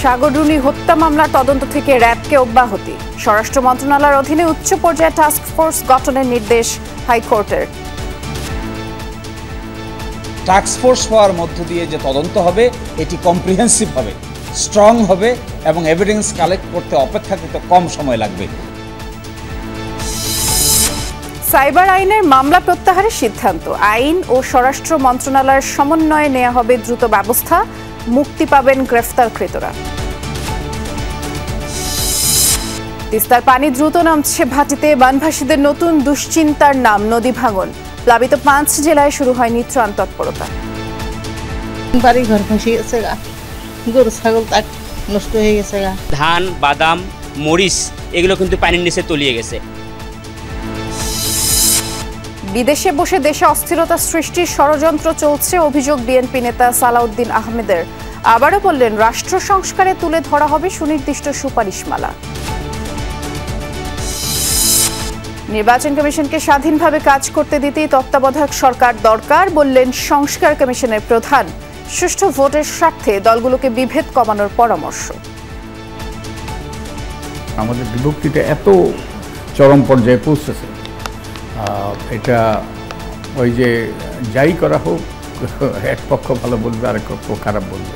সাগররুনি হত্যা মামলার তদন্ত থেকে র্যাবকে অব্যাহতি। স্বরাষ্ট্র মন্ত্রণালয়ের অধীনে উচ্চ পর্যায়ে টাস্ক ফোর্স গঠনের নির্দেশ হাইকোর্টের। টাস্ক ফোর্স হওয়ার মধ্য দিয়ে যে তদন্ত হবে এটি কম্প্রিহেন্সিভ হবে, স্ট্রং হবে এবং এভিডেন্স কালেক্ট করতে অপেক্ষাকৃত কম সময় লাগবে। সাইবার আইনের মামলা প্রত্যাহারের সিদ্ধান্ত। আইন ও স্বরাষ্ট্র মন্ত্রণালয়ের সমন্বয়ে নেওয়া হবে দ্রুত ব্যবস্থা। মুক্তি পাবেন গ্রেফতারকৃতরা। তিস্তার পানি দ্রুত নামছে ভাটিতে। বানভাসীদের নতুন দুশ্চিন্তার নাম নদী ভাঙন। প্লাবিত 5 জেলায় শুরু হয়নি ত্রাণ তৎপরতা। বাড়ি ঘর ভাসি গেছে, গরু ছাগল তার নষ্ট হয়ে গেছে। ধান, বাদাম, মরিচ এগুলো কিন্তু পানির নিচে তলিয়ে গেছে। বিদেশে বসে দেশে অস্থিরতা সৃষ্টির ষড়যন্ত্র চলছে, অভিযোগ বিএনপি নেতা সালাউদ্দিন আহমেদের। আবারও বললেন, রাষ্ট্র সংস্কারে তুলে ধরা হবে সুনির্দিষ্ট সুপারিশমালা। নির্বাচন কমিশনকে স্বাধীনভাবে কাজ করতে দিতেই তত্ত্বাবধায়ক সরকার দরকার, বললেন সংস্কার কমিশনের প্রধান। সুষ্ঠু ভোটের স্বার্থে দলগুলোকে বিভেদ কমানোর পরামর্শ। আমাদের বিভক্তিটা এত চরম পর্যায়ে পৌঁছেছে, এটা ওই যে যাই করা হোক এক পক্ষ ভালো বলবে, আরেক পক্ষ খারাপ বলবে।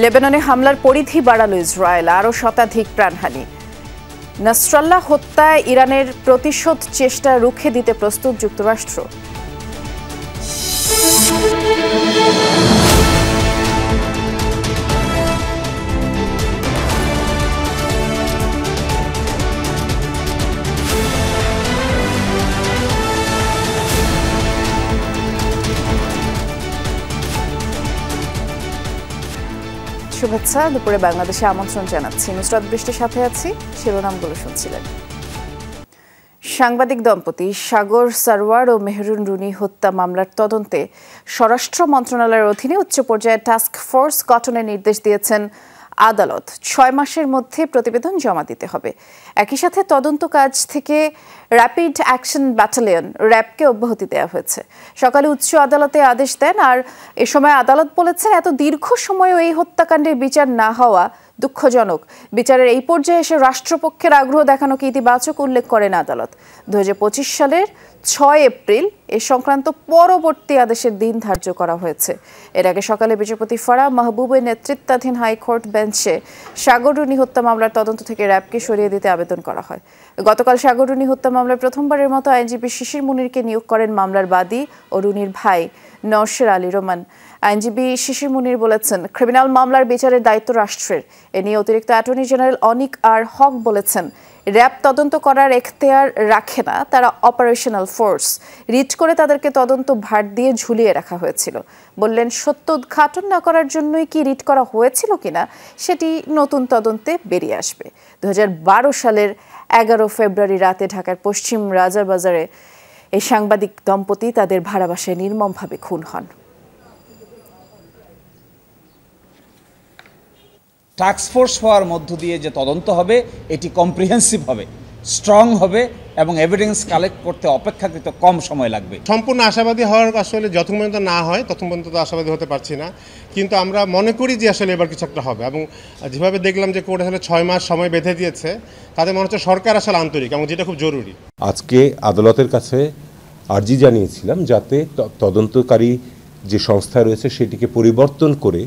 লেবাননে হামলার পরিধি বাড়ালো ইসরায়েল, আরও শতাধিক প্রাণহানি। নাসরাল্লাহ হত্যায় ইরানের প্রতিশোধ চেষ্টা রুখে দিতে প্রস্তুত যুক্তরাষ্ট্র। শুভেচ্ছা, দুপুরে বাংলাদেশে আমন্ত্রণ জানাচ্ছি। নুসরাত বৃষ্টির সাথে আছি। শিরোনামগুলো শুনছিলেন। সাংবাদিক দম্পতি সাগর সারওয়ার ও মেহরুন রুনি হত্যা মামলার তদন্তে স্বরাষ্ট্র মন্ত্রণালয়ের অধীনে উচ্চ পর্যায়ে টাস্ক ফোর্স গঠনের নির্দেশ দিয়েছেন আদালত। 6 মাসের মধ্যে প্রতিবেদন জমা দিতে হবে। একই সাথে তদন্ত কাজ থেকে র্যাপিড অ্যাকশন ব্যাটালিয়ন র্যাবকে অব্যাহতি দেওয়া হয়েছে। সকালে উচ্চ আদালতে আদেশ দেন, আর এ সময় আদালত বলেছেন, এত দীর্ঘ সময়ও এই হত্যাকাণ্ডের বিচার না হওয়া দুঃখজনক। বিচারের এই পর্যায়ে এসে রাষ্ট্রপক্ষের আগ্রহ দেখানোকে ইতিবাচক উল্লেখ করেন আদালত। 2025 সালের 6 এপ্রিল এ সংক্রান্ত পরবর্তী আদেশের দিন ধার্য করা হয়েছে। এর আগে সকালে বিচারপতি ফারাহ মাহবুবের নেতৃত্বাধীন হাইকোর্ট বেঞ্চে সাগররুনি হত্যা মামলার তদন্ত থেকে র্যাবকে সরিয়ে দিতে আবেদন করা হয়। গতকাল সাগররুনি হত্যা মামলায় প্রথমবারের মতো আইনজীবী শিশির মুনিরকে নিয়োগ করেন মামলার বাদী ও রুনির ভাই নওশের আলী রোমান। আইনজীবী শিশির মুনির বলেছেন, ক্রিমিনাল মামলার বিচারের দায়িত্ব রাষ্ট্রের। এ নিয়ে অতিরিক্ত অ্যাটর্নি জেনারেল অনিক আর হক বলেছেন, র্যাব তদন্ত করার এখতিয়ার রাখে না, তারা অপারেশনাল ফোর্স। রিট করে তাদেরকে তদন্ত ভার দিয়ে ঝুলিয়ে রাখা হয়েছিল। বললেন, সত্য উদ্ঘাটন না করার জন্যই কি রিট করা হয়েছিল কিনা সেটি নতুন তদন্তে বেরিয়ে আসবে। 2012 সালের 11 ফেব্রুয়ারি রাতে ঢাকার পশ্চিম রাজারবাজারে এই সাংবাদিক দম্পতি তাদের ভাড়া বাসায় নির্মমভাবে খুন হন। টাস্ক ফোর্স হওয়ার মধ্য দিয়ে যে তদন্ত হবে এটি কম্প্রিহেন্সিভ হবে, স্ট্রং হবে এবং এভিডেন্স কালেক্ট করতে অপেক্ষাকৃত কম সময় লাগবে। সম্পূর্ণ আশাবাদী হওয়ার আসলে যতক্ষণ পর্যন্ত না হয় ততক্ষণ পর্যন্ত তো আশাবাদী হতে পারছি না, কিন্তু আমরা মনে করি যে আসলে এবার কিছু একটা হবে। এবং যেভাবে দেখলাম যে কোর্ট আসলে 6 মাস সময় বেঁধে দিয়েছে, তাতে মনে হচ্ছে সরকার আসলে আন্তরিক এবং যেটা খুব জরুরি। আজকে আদালতের কাছে আর্জি জানিয়েছিলাম যাতে তদন্তকারী যে সংস্থা রয়েছে সেটিকে পরিবর্তন করে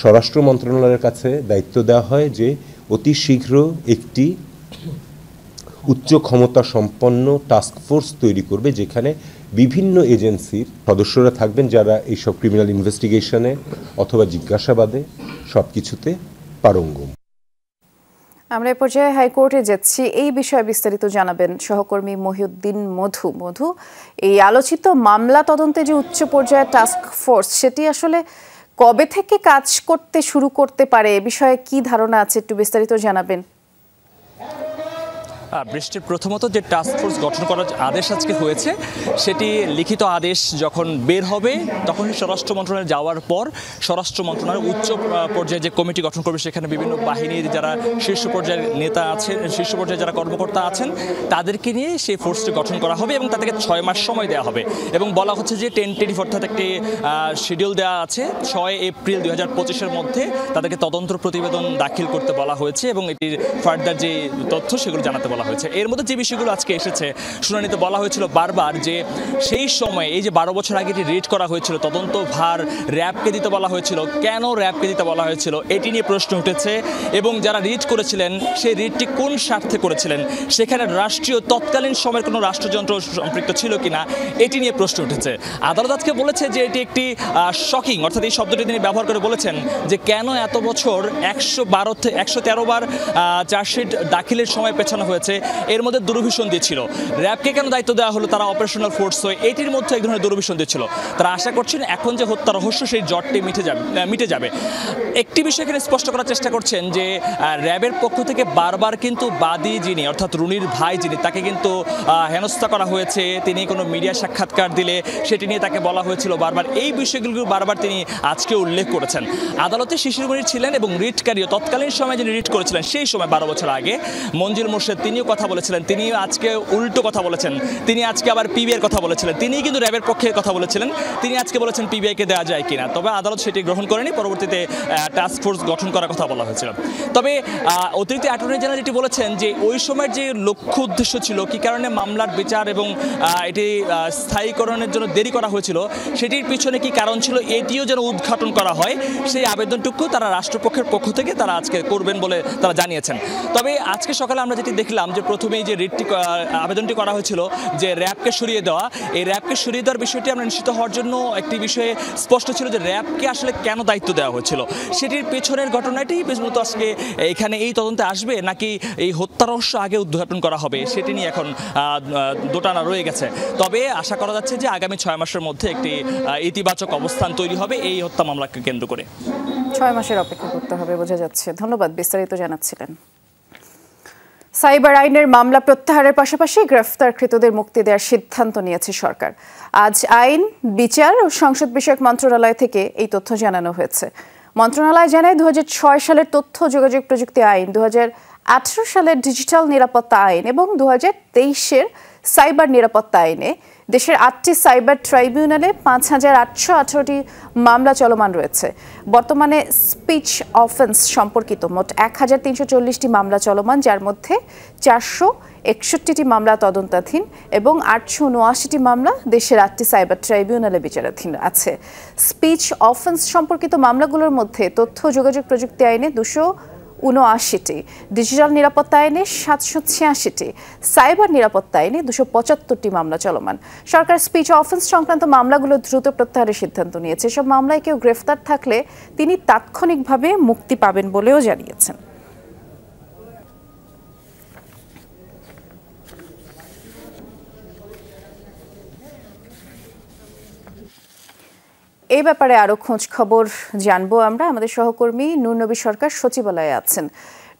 স্বরাষ্ট্র মন্ত্রণালয়ের কাছে দায়িত্ব দেওয়া হয় যে অতি শীঘ্র একটি উচ্চ ক্ষমতা সম্পন্ন টাস্ক ফোর্স তৈরি করবে, যেখানে বিভিন্ন এজেন্সির সদস্যরা থাকবেন, যারা এইসব ক্রিমিনাল ইনভেস্টিগেশনে অথবা জিজ্ঞাসাবাদে সব কিছুতে পারঙ্গম। আমরা এ পর্যায়ে হাইকোর্টে যাচ্ছি। এই বিষয়ে বিস্তারিত জানাবেন সহকর্মী মহিউদ্দিন মধু। এই আলোচিত মামলা তদন্তে যে উচ্চ পর্যায়ে টাস্ক ফোর্স, সেটি আসলে কবে থেকে কাজ করতে শুরু করতে পারে, এ বিষয়ে কি ধারণা আছে, একটু বিস্তারিত জানাবেন। বৃষ্টির প্রথমত যে টাস্ক ফোর্স গঠন করার আদেশ আজকে হয়েছে সেটি লিখিত আদেশ যখন বের হবে তখনই স্বরাষ্ট্র মন্ত্রণালয়ে যাওয়ার পর স্বরাষ্ট্র মন্ত্রণালয়ের উচ্চ পর্যায়ে যে কমিটি গঠন করবে সেখানে বিভিন্ন বাহিনীর যারা শীর্ষ পর্যায়ের নেতা আছেন, শীর্ষ পর্যায়ে যারা কর্মকর্তা আছেন তাদেরকে নিয়ে সেই ফোর্সটি গঠন করা হবে এবং তাদেরকে 6 মাস সময় দেওয়া হবে এবং বলা হচ্ছে যে টেন্টেটিভ অর্থাৎ একটি শিডিউল দেওয়া আছে 6 এপ্রিল 2025-এর মধ্যে তাদেরকে তদন্ত প্রতিবেদন দাখিল করতে বলা হয়েছে এবং এটির ফার্দার যে তথ্য সেগুলো জানাতে বলা হয়েছে। এর মধ্যে যে বিষয়গুলো আজকে এসেছে শুনানিতে বলা হয়েছিল বারবার যে সেই সময় এই যে 12 বছর আগে যে রিট করা হয়েছিল তদন্ত ভার র্যাবকে দিতে বলা হয়েছিল, কেন র্যাবকে দিতে বলা হয়েছিল এটি নিয়ে প্রশ্ন উঠেছে এবং যারা রিট করেছিলেন সেই রিটটি কোন স্বার্থে করেছিলেন, সেখানে রাষ্ট্রীয় তৎকালীন সময়ের কোনো রাষ্ট্রযন্ত্র সম্পৃক্ত ছিল কিনা এটি নিয়ে প্রশ্ন উঠেছে। আদালত আজকে বলেছে যে এটি একটি শকিং, অর্থাৎ এই শব্দটি তিনি ব্যবহার করে বলেছেন যে কেন এত বছর 113 বার চার্জশিট দাখিলের সময় পেছানো হয়েছে, এর মধ্যে দুরভিসন্ধি দিয়েছিল। র্যাবকে কেন দায়িত্ব দেওয়া হলো, তারা অপারেশনাল ফোর্স হয়ে এটির মধ্যে এক ধরনের দুরভিসন্ধি দিয়েছিল। তারা আশা করছেন এখন যে হত্যা রহস্য সেই জটটি মিটে যাবে। একটি বিষয় এখানে স্পষ্ট করার চেষ্টা করছেন যে র্যাবের পক্ষ থেকে বারবার কিন্তু বাদী যিনি অর্থাৎ রুনির ভাই যিনি তাকে কিন্তু হেনস্থা করা হয়েছে, তিনি কোনো মিডিয়া সাক্ষাৎকার দিলে সেটি নিয়ে তাকে বলা হয়েছিল বারবার, এই বিষয়গুলো বারবার তিনি আজকে উল্লেখ করেছেন। আদালতে শিশির মনির ছিলেন এবং রিটকারীও তৎকালীন সময়ে যিনি রিট করেছিলেন সেই সময় 12 বছর আগে মঞ্জুল মোর্শেদ তিনিও কথা বলেছিলেন, তিনি আজকে উল্টো কথা বলেছেন, তিনি আজকে আবার পিবিআইয়ের কথা বলেছিলেন, তিনি কিন্তু র্যাবের পক্ষে কথা বলেছিলেন, তিনি আজকে বলেছেন পিবিআইকে দেওয়া যায় কিনা। তবে আদালত সেটি গ্রহণ করেনি, পরবর্তীতে টাস্ক ফোর্স গঠন করার কথা বলা হয়েছিল। তবে অতিরিক্ত অ্যাটর্নি জেনারেল যেটি বলেছেন যে ওই সময়ের যে লক্ষ্য উদ্দেশ্য ছিল কি কারণে মামলার বিচার এবং এটি স্থায়ীকরণের জন্য দেরি করা হয়েছিল সেটির পিছনে কি কারণ ছিল এটিও যেন উদ্ঘাটন করা হয়, সেই আবেদনটুকু তারা রাষ্ট্রপক্ষের পক্ষ থেকে তারা আজকে করবেন বলে তারা জানিয়েছেন। তবে আজকে সকালে আমরা যেটি দেখলাম যে প্রথমেই যে আবেদনটি করা হয়েছিল যে র্যাবকে সরিয়ে দেওয়া, এই র্যাবকে সরিয়ে দেওয়ার বিষয়টি আমরা নিশ্চিত হওয়ার জন্য একটি বিষয়ে স্পষ্ট ছিল যে র্যাবকে আসলে কেন দায়িত্ব দেওয়া হয়েছিল, সেটির পেছনের ঘটনাটি মূলত আজকে এখানে এই তদন্তে আসবে নাকি এই হত্যা রহস্য আগে উদ্ঘাটন করা হবে সেটি নিয়ে এখন দোটানা রয়ে গেছে। তবে আশা করা যাচ্ছে যে আগামী 6 মাসের মধ্যে একটি ইতিবাচক অবস্থান তৈরি হবে এই হত্যা মামলাকে কেন্দ্র করে। 6 মাসের অপেক্ষা করতে হবে বোঝা যাচ্ছে। ধন্যবাদ, বিস্তারিত জানাচ্ছিলেন। সাইবার আইনের মামলা প্রত্যাহারের পাশাপাশি গ্রেফতারকৃতদের মুক্তি দেওয়ার সিদ্ধান্ত নিয়েছে সরকার। আজ আইন, বিচার ও সংসদ বিষয়ক মন্ত্রণালয় থেকে এই তথ্য জানানো হয়েছে। মন্ত্রণালয় জানায় 2006 সালের তথ্য যোগাযোগ প্রযুক্তি আইন, 2018 সালের ডিজিটাল নিরাপত্তা আইন এবং 2023-এর সাইবার নিরাপত্তা আইনে দেশের 8টি সাইবার ট্রাইব্যুনালে 5818টি মামলা চলমান রয়েছে। বর্তমানে স্পিচ অফেন্স সম্পর্কিত মোট 1340টি মামলা চলমান, যার মধ্যে 461টি মামলা তদন্তাধীন এবং 879টি মামলা দেশের 8টি সাইবার ট্রাইব্যুনালে বিচারাধীন আছে। স্পিচ অফেন্স সম্পর্কিত মামলাগুলোর মধ্যে তথ্য যোগাযোগ প্রযুক্তি আইনে 279টি, ডিজিটাল নিরাপত্তা আইনে 786টি, সাইবার নিরাপত্তা আইনে 275টি মামলা চলমান। সরকার স্পিচ অফেন্স সংক্রান্ত মামলাগুলো দ্রুত প্রত্যাহারের সিদ্ধান্ত নিয়েছে। সব মামলায় কেউ গ্রেফতার থাকলে তিনি তাৎক্ষণিকভাবে মুক্তি পাবেন বলেও জানিয়েছেন। এই ব্যাপারে আরো খোঁজ খবর জানবো আমরা। আমাদের সহকর্মী নূরনবী সরকার সচিবালয়ে আছেন।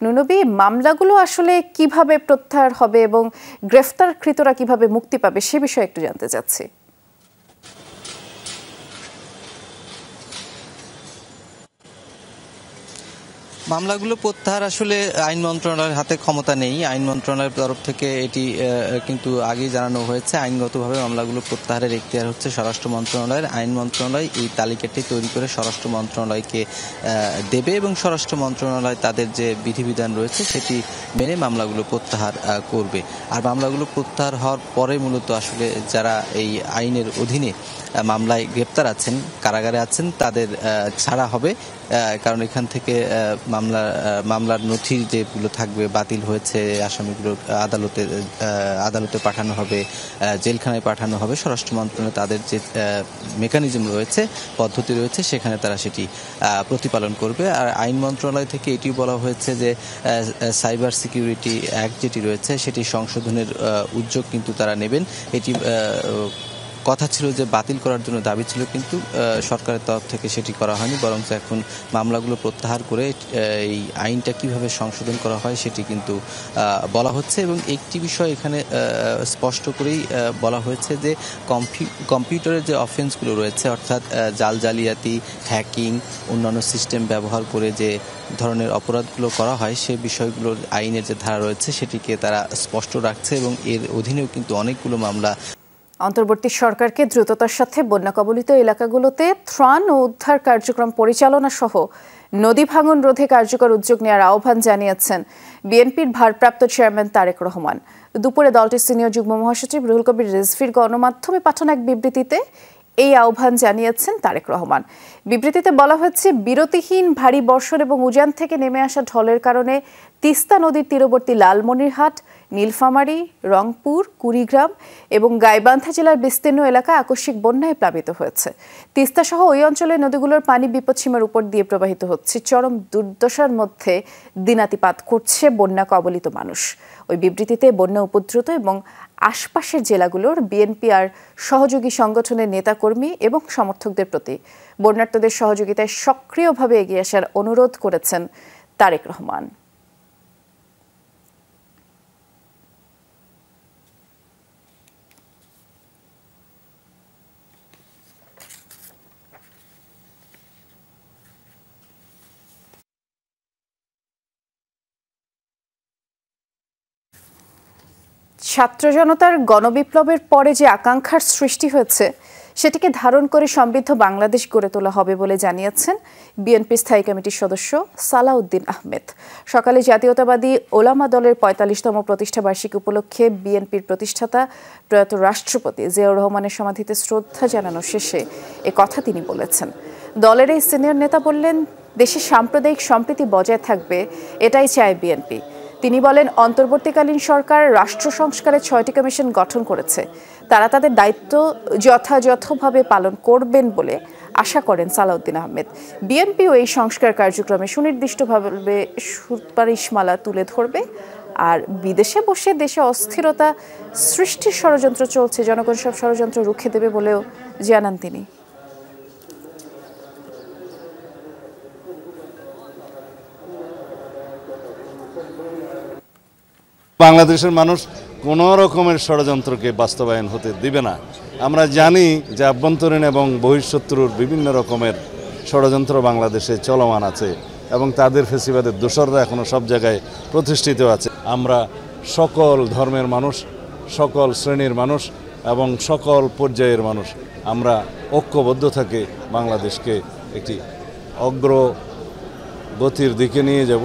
নূরনবী, মামলাগুলো আসলে কিভাবে প্রত্যাহার হবে এবং গ্রেফতারকৃতরা কিভাবে মুক্তি পাবে সে বিষয়ে একটু জানতে চাচ্ছি। মামলাগুলো প্রত্যাহার আসলে আইন মন্ত্রণালয়ের হাতে ক্ষমতা নেই। আইন মন্ত্রণালয়ের তরফ থেকে এটি কিন্তু আগেই জানানো হয়েছে, আইনগতভাবে মামলাগুলো প্রত্যাহারের এখতিয়ার হচ্ছে স্বরাষ্ট্র মন্ত্রণালয়ের। আইন মন্ত্রণালয় এই তালিকাটি তৈরি করে স্বরাষ্ট্র মন্ত্রণালয়কে দেবে এবং স্বরাষ্ট্র মন্ত্রণালয় তাদের যে বিধিবিধান রয়েছে সেটি মেনে মামলাগুলো প্রত্যাহার করবে। আর মামলাগুলো প্রত্যাহার হওয়ার পরে মূলত আসলে যারা এই আইনের অধীনে মামলায় গ্রেপ্তার আছেন, কারাগারে আছেন, তাদের ছাড়া হবে। কারণ এখান থেকে মামলার নথি যেগুলো থাকবে বাতিল হয়েছে, আসামিগুলো আদালতে পাঠানো হবে, জেলখানায় পাঠানো হবে। স্বরাষ্ট্র মন্ত্রণালয় তাদের যে মেকানিজম রয়েছে, পদ্ধতি রয়েছে, সেখানে তারা সেটি প্রতিপালন করবে। আর আইন মন্ত্রণালয় থেকে এটিও বলা হয়েছে যে সাইবার সিকিউরিটি অ্যাক্ট যেটি রয়েছে সেটি সংশোধনের উদ্যোগ কিন্তু তারা নেবেন। এটি কথা ছিল যে বাতিল করার জন্য দাবি ছিল, কিন্তু সরকারের তরফ থেকে সেটি করা হয়নি, বরং এখন মামলাগুলো প্রত্যাহার করে এই আইনটা কিভাবে সংশোধন করা হয় সেটি কিন্তু বলা হচ্ছে। এবং একটি বিষয় এখানে স্পষ্ট করেই বলা হয়েছে যে কম্পিউটারের যে অফেন্সগুলো রয়েছে, অর্থাৎ জালিয়াতি, হ্যাকিং, অন্যান্য সিস্টেম ব্যবহার করে যে ধরনের অপরাধগুলো করা হয় সে বিষয়গুলোর আইনের যে ধারা রয়েছে সেটিকে তারা স্পষ্ট রাখছে এবং এর অধীনেও কিন্তু অনেকগুলো মামলা। অন্তর্বর্তী সরকারকে দ্রুততার সাথে বন্যা কবলিত এলাকাগুলোতে ত্রাণ ও উদ্ধার কার্যক্রম পরিচালনা সহ নদী ভাঙন রোধে কার্যকর উদ্যোগ নেওয়ার আহ্বান জানিয়েছেন বিএনপির ভারপ্রাপ্ত চেয়ারম্যান তারেক রহমান। দুপুরে দলটির সিনিয়র যুগ্ম মহাসচিব রুহুল কবির রিজভির গণমাধ্যমে পাঠানো এক বিবৃতিতে এই আহ্বান জানিয়েছেন তারেক রহমান। বিবৃতিতে বলা হয়েছে, বিরতিহীন ভারী বর্ষণ এবং উজান থেকে নেমে আসা ঢলের কারণে তিস্তা নদীর তীরবর্তী লালমনিরহাট, নীলফামারী, রংপুর, কুড়িগ্রাম এবং গাইবান্ধা জেলার বিস্তীর্ণ এলাকা আকস্মিক বন্যায় প্লাবিত হয়েছে। তিস্তা সহ ওই অঞ্চলের নদীগুলোর পানি বিপদসীমার উপর দিয়ে প্রবাহিত হচ্ছে। চরম দুর্দশার মধ্যে দিনাতিপাত করছে বন্যা কবলিত মানুষ। ওই বিবৃতিতে বন্যা উপদ্রুত এবং আশপাশের জেলাগুলোর বিএনপি আর সহযোগী সংগঠনের নেতাকর্মী এবং সমর্থকদের প্রতি বন্যার্তদের সহযোগিতায় সক্রিয়ভাবে এগিয়ে আসার অনুরোধ করেছেন তারেক রহমান। ছাত্র জনতার গণবিপ্লবের পরে যে আকাঙ্ক্ষার সৃষ্টি হয়েছে সেটিকে ধারণ করে সমৃদ্ধ বাংলাদেশ গড়ে তোলা হবে বলে জানিয়েছেন বিএনপি স্থায়ী কমিটির সদস্য সালাউদ্দিন আহমেদ। সকালে জাতীয়তাবাদী ওলামা দলের ৪৫তম প্রতিষ্ঠাবার্ষিকী উপলক্ষে বিএনপির প্রতিষ্ঠাতা প্রয়াত রাষ্ট্রপতি জিয়াউর রহমানের সমাধিতে শ্রদ্ধা জানানো শেষে এ কথা তিনি বলেছেন। দলের এই সিনিয়র নেতা বললেন, দেশে সাম্প্রদায়িক সম্প্রীতি বজায় থাকবে, এটাই চায় বিএনপি। তিনি বলেন, অন্তর্বর্তীকালীন সরকার রাষ্ট্র সংস্কারের ৬টি কমিশন গঠন করেছে, তারা তাদের দায়িত্ব যথাযথভাবে পালন করবেন বলে আশা করেন সালাউদ্দিন আহমেদ। বিএনপিও এই সংস্কার কার্যক্রমে সুনির্দিষ্টভাবে সুপারিশমালা তুলে ধরবে। আর বিদেশে বসে দেশে অস্থিরতা সৃষ্টির ষড়যন্ত্র চলছে, জনগণ সব ষড়যন্ত্র রুখে দেবে বলেও জানান তিনি। বাংলাদেশের মানুষ কোনো রকমের ষড়যন্ত্রকে বাস্তবায়ন হতে দিবে না। আমরা জানি যে আভ্যন্তরীণ এবং বহিঃশত্রুর বিভিন্ন রকমের ষড়যন্ত্র বাংলাদেশে চলমান আছে এবং তাদের ফেসিবাদের দোসররা এখনও সব জায়গায় প্রতিষ্ঠিত আছে। আমরা সকল ধর্মের মানুষ, সকল শ্রেণীর মানুষ এবং সকল পর্যায়ের মানুষ আমরা ঐক্যবদ্ধ থেকে বাংলাদেশকে একটি অগ্রগতির দিকে নিয়ে যাব।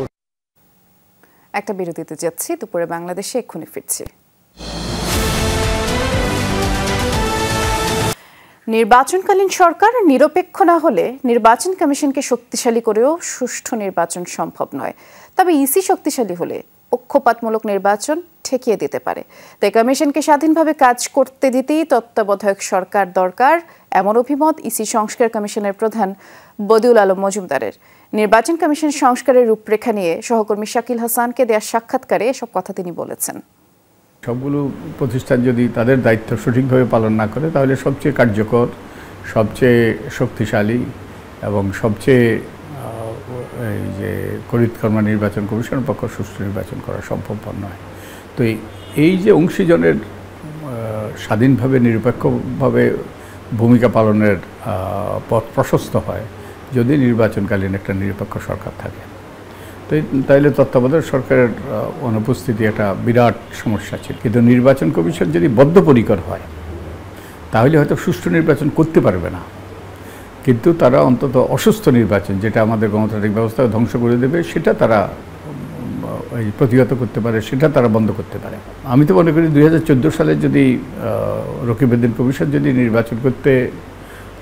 একটা বিরতিতে যাচ্ছি, দুপুরে বাংলাদেশে এক্ষুনি ফিরছি। নির্বাচনকালীন সরকার নিরপেক্ষ না হলে নির্বাচন কমিশনকে শক্তিশালী করেও সুষ্ঠু নির্বাচন সম্ভব নয়। তবে ইসি শক্তিশালী হলে পক্ষপাতমূলক নির্বাচন ঠেকিয়ে দিতে পারে। তাই কমিশনকে স্বাধীনভাবে কাজ করতে দিতেই তত্ত্বাবধায়ক সরকার দরকার, এমন অভিমত ইসি সংস্কার কমিশনের প্রধান বদিউল আলম মজুমদারের। নির্বাচন কমিশন সংস্কারের রূপরেখা নিয়ে সহকর্মী শাকিল হাসানকে দেওয়া সাক্ষাৎকারে এসব কথা তিনি বলেছেন। সবগুলো প্রতিষ্ঠান যদি তাদের দায়িত্ব সঠিকভাবে পালন না করে তাহলে সবচেয়ে কার্যকর, সবচেয়ে শক্তিশালী এবং সবচেয়ে এই যে করিতকর্মা নির্বাচন কমিশনের পক্ষ সুষ্ঠু নির্বাচন করা সম্ভবপর নয়। তো এই যে অংশীজনের স্বাধীনভাবে নিরপেক্ষভাবে ভূমিকা পালনের পথ প্রশস্ত হয় যদি নির্বাচনকালীন একটা নিরপেক্ষ সরকার থাকে। তো তাইলে তত্ত্বাবধায়ক সরকারের অনুপস্থিতি একটা বিরাট সমস্যা ছিল। কিন্তু নির্বাচন কমিশন যদি বদ্ধপরিকর হয় তাহলে হয়তো সুষ্ঠু নির্বাচন করতে পারবে না, কিন্তু তারা অন্তত অসুস্থ নির্বাচন, যেটা আমাদের গণতান্ত্রিক ব্যবস্থাকে ধ্বংস করে দেবে, সেটা তারা প্রতিহত করতে পারে, সেটা তারা বন্ধ করতে পারে। আমি তো মনে করি 2014 সালে যদি রকিবউদ্দিন কমিশন যদি নির্বাচন করতে